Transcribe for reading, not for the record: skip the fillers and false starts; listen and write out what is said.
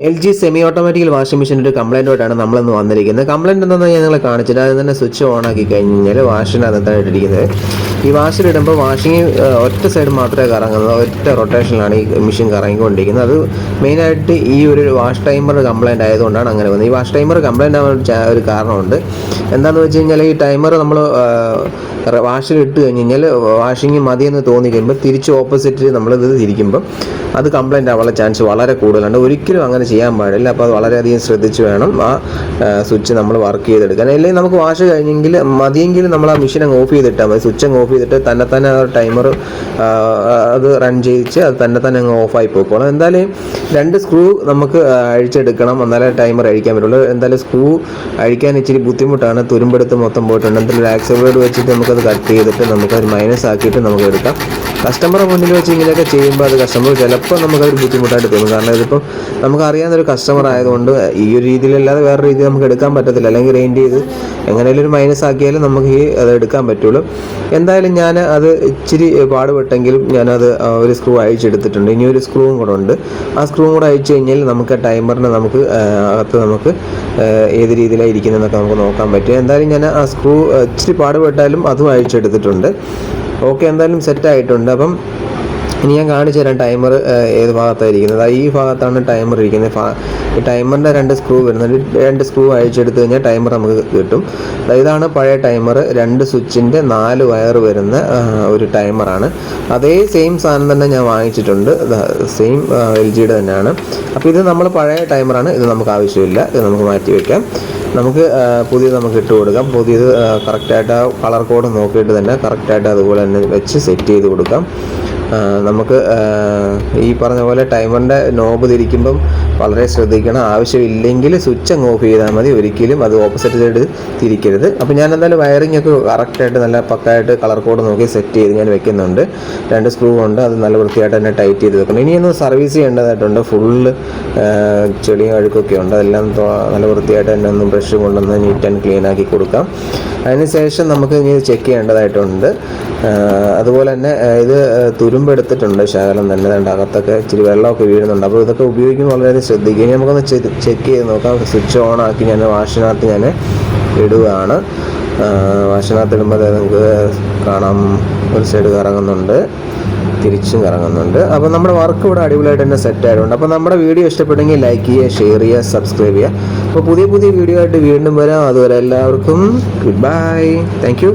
L G semi ഓട്ടോമാറ്റിക്കൽ washing മെഷീൻ്റെ ഒരു കംപ്ലൈൻറ്റോട്ടാണ് നമ്മളിന്ന് വന്നിരിക്കുന്നത്. കംപ്ലൈൻറ്റ് എന്താണെന്ന് ഞാൻ നിങ്ങളെ കാണിച്ചിട്ട് അത് തന്നെ സ്വിച്ച് ഓൺ ആക്കി കഴിഞ്ഞ് കഴിഞ്ഞാൽ വാഷിനകത്താണ് ഇട്ടിരിക്കുന്നത്. ഈ വാഷിലിടുമ്പോൾ വാഷിങ് ഒറ്റ സൈഡ് മാത്രമേ കറങ്ങുന്നത്, ഒറ്റ റൊട്ടേഷനിലാണ് ഈ മെഷീൻ കറങ്ങിക്കൊണ്ടിരിക്കുന്നത്. അത് മെയിനായിട്ട് ഈ ഒരു വാഷ് ടൈമർ കംപ്ലൈൻറ്റ് ആയതുകൊണ്ടാണ് അങ്ങനെ വന്നത്. ഈ വാഷ് ടൈമർ കംപ്ലൈൻറ്റ് ആവാൻ ഒരു കാരണമുണ്ട്. എന്താണെന്ന് വെച്ച് കഴിഞ്ഞാൽ ഈ ടൈമർ നമ്മൾ വാഷിലിട്ട് കഴിഞ്ഞ് കഴിഞ്ഞാൽ വാഷിങ് മതിയെന്ന് തോന്നി കഴിയുമ്പോൾ തിരിച്ച് ഓപ്പോസിറ്റ് നമ്മളിത് തിരിക്കുമ്പോൾ അത് കംപ്ലൈൻറ്റ് ആവാനുള്ള ചാൻസ് വളരെ കൂടുതലുണ്ട്. ഒരിക്കലും അങ്ങനെ ചെയ്യാൻ പാടില്ല. അപ്പോൾ അത് വളരെയധികം ശ്രദ്ധിച്ച് വേണം ആ സ്വിച്ച് നമ്മൾ വർക്ക് ചെയ്തെടുക്കാൻ. അല്ലെങ്കിൽ നമുക്ക് വാഷ് കഴിഞ്ഞെങ്കിൽ മതിയെങ്കിൽ നമ്മൾ ആ മെഷീൻ അങ്ങ് ഓഫ് ചെയ്തിട്ടാൽ മതി. സ്വിച്ച് അങ്ങ് ഓഫ് ചെയ്തിട്ട് തന്നെ ആ ടൈമർ അത് റൺ ചെയ്യിച്ച് അത് തന്നെ അങ്ങ് ഓഫായി പോയിക്കോളും. എന്തായാലും 2 സ്ക്രൂ നമുക്ക് അഴിച്ചെടുക്കണം, എന്നാലേ ടൈമർ അഴിക്കാൻ പറ്റുള്ളൂ. എന്തായാലും സ്ക്രൂ അഴിക്കാൻ ഇച്ചിരി ബുദ്ധിമുട്ടാണ്, തുരുമ്പെടുത്ത് മൊത്തം പോയിട്ടുണ്ട്. എന്തായാലും ഒരു ആക്സലറേറ്റർ വെച്ചിട്ട് നമുക്കത് കട്ട് ചെയ്തിട്ട് നമുക്കത് മൈനസ് ആക്കിയിട്ട് നമുക്ക് എടുക്കാം. കസ്റ്റമറെ മുന്നിൽ വെച്ച് ഇങ്ങനെയൊക്കെ ചെയ്യുമ്പോൾ അത് കസ്റ്റമർ ചിലപ്പോൾ നമുക്കതൊരു ബുദ്ധിമുട്ടായിട്ട് തോന്നും. കാരണം ഇതിപ്പം നമുക്കറിയാവുന്നൊരു കസ്റ്റമർ ആയതുകൊണ്ട് ഈ ഒരു രീതിയിലല്ലാതെ വേറെ രീതിയിൽ നമുക്ക് എടുക്കാൻ പറ്റത്തില്ല. അല്ലെങ്കിൽ ഗ്രൈൻഡ് ചെയ്ത് എങ്ങനെയും ഒരു മൈനസ് ആക്കിയാലും നമുക്ക് അത് എടുക്കാൻ പറ്റുള്ളൂ. എന്തായാലും ഞാൻ അത് ഇച്ചിരി പാടുപെട്ടെങ്കിലും ഞാനത് ഒരു സ്ക്രൂ അഴിച്ചെടുത്തിട്ടുണ്ട്. ഇനി ഒരു സ്ക്രൂവും കൂടെ ഉണ്ട്. ആ സ്ക്രൂവും കൂടെ അഴിച്ചു കഴിഞ്ഞാൽ നമുക്ക് ടൈമറിന് നമുക്ക് അകത്ത് നമുക്ക് ഏത് രീതിയിലാണ് ഇരിക്കുന്നതെന്നൊക്കെ നമുക്ക് നോക്കാൻ പറ്റും. എന്തായാലും ഞാൻ ആ സ്ക്രൂ ഇച്ചിരി പാടുപെട്ടാലും അതും അഴിച്ചെടുത്തിട്ടുണ്ട്. ഓക്കെ, എന്തായാലും സെറ്റായിട്ടുണ്ട്. അപ്പം ഇനി ഞാൻ കാണിച്ചു തരാം ടൈമർ ഏത് ഭാഗത്താണ് ഇരിക്കുന്നത്. ഈ ഭാഗത്താണ് ടൈമർ ഇരിക്കുന്നത്. ഈ ടൈമറിൻ്റെ 2 സ്ക്രൂ വരുന്നത്. 2 സ്ക്രൂ അഴിച്ചെടുത്ത് കഴിഞ്ഞാൽ ടൈമർ നമുക്ക് കിട്ടും. ഇതാണ് പഴയ ടൈമർ. 2 സ്വിച്ചിൻ്റെ 4 വയർ വരുന്ന ഒരു ടൈമറാണ്. അതേ സെയിം സാധനം തന്നെ ഞാൻ വാങ്ങിച്ചിട്ടുണ്ട്. സെയിം എൽ ജിയുടെ തന്നെയാണ്. അപ്പോൾ ഇത് നമ്മൾ പഴയ ടൈമറാണ്. ഇത് നമുക്ക് ആവശ്യമില്ല, ഇത് നമുക്ക് മാറ്റി വയ്ക്കാം. നമുക്ക് പുതിയത് നമുക്ക് ഇട്ട് കൊടുക്കാം. പുതിയത് കറക്റ്റായിട്ട് ആ കളർ കോഡ് നോക്കിയിട്ട് തന്നെ കറക്റ്റായിട്ട് അതുപോലെ തന്നെ വെച്ച് സെറ്റ് ചെയ്ത് കൊടുക്കാം. നമുക്ക് ഈ പറഞ്ഞ പോലെ ടൈമറിൻ്റെ നോബ് തിരിക്കുമ്പം വളരെ ശ്രദ്ധിക്കണം. ആവശ്യമില്ലെങ്കിൽ സ്വിച്ച് അങ്ങ് ഓഫ് ചെയ്താൽ മതി, ഒരിക്കലും അത് ഓപ്പോസിറ്റ് സൈഡ് തിരിക്കരുത്. അപ്പോൾ ഞാൻ എന്തായാലും വയറിംഗ് ഒക്കെ കറക്റ്റായിട്ട് നല്ല പക്കായിട്ട് കളർ കോഡ് നോക്കി സെറ്റ് ചെയ്ത് ഞാൻ വെക്കുന്നുണ്ട്. 2 സ്ക്രൂ ഉണ്ട്, അത് നല്ല വൃത്തിയായിട്ട് തന്നെ ടൈറ്റ് ചെയ്ത് വെക്കണം. ഇനിയൊന്ന് സർവീസ് ചെയ്യേണ്ടതായിട്ടുണ്ട്. ഫുള്ള് ചെളിയും അഴുക്കൊക്കെ ഉണ്ട്. അതെല്ലാം നല്ല വൃത്തിയായിട്ട് തന്നെ ഒന്ന് ബ്രഷ് കൊണ്ടൊന്ന് നീറ്റ് ആൻഡ് ക്ലീൻ ആക്കി കൊടുക്കാം. അതിനുശേഷം നമുക്ക് ഇനി ചെക്ക് ചെയ്യേണ്ടതായിട്ടുണ്ട്. അതുപോലെ തന്നെ ഇത് തുരുമ്പെടുത്തിട്ടുണ്ട് ശകലം തന്നെ. അകത്തൊക്കെ ഇച്ചിരി വെള്ളമൊക്കെ വീഴുന്നുണ്ട്. അപ്പോൾ ഇതൊക്കെ ഉപയോഗിക്കുമ്പോൾ വളരെയധികം ശ്രദ്ധിക്കുക. ഇനി നമുക്കൊന്ന് ചെക്ക് ചെയ്ത് നോക്കാം. സ്വിച്ച് ഓൺ ആക്കി ഞാൻ വാഷിനകത്ത് ഞാൻ ഇടുകയാണ്. വാഷിനകത്ത് ഇടുമ്പോൾ നമുക്ക് കാണാം ഒരു സൈഡ് കറങ്ങുന്നുണ്ട്, തിരിച്ചും കറങ്ങുന്നുണ്ട്. അപ്പോൾ നമ്മുടെ വർക്ക് ഇവിടെ അടിപൊളിയായിട്ട് തന്നെ സെറ്റ് ആയതുകൊണ്ട്. അപ്പോൾ നമ്മുടെ വീഡിയോ ഇഷ്ടപ്പെട്ടെങ്കിൽ ലൈക്ക് ചെയ്യുക, ഷെയർ ചെയ്യുക, സബ്സ്ക്രൈബ് ചെയ്യുക. അപ്പോൾ പുതിയ വീഡിയോ ആയിട്ട് വീണ്ടും വരാം. അതുവരെ എല്ലാവർക്കും ഗുഡ് ബൈ. Thank you.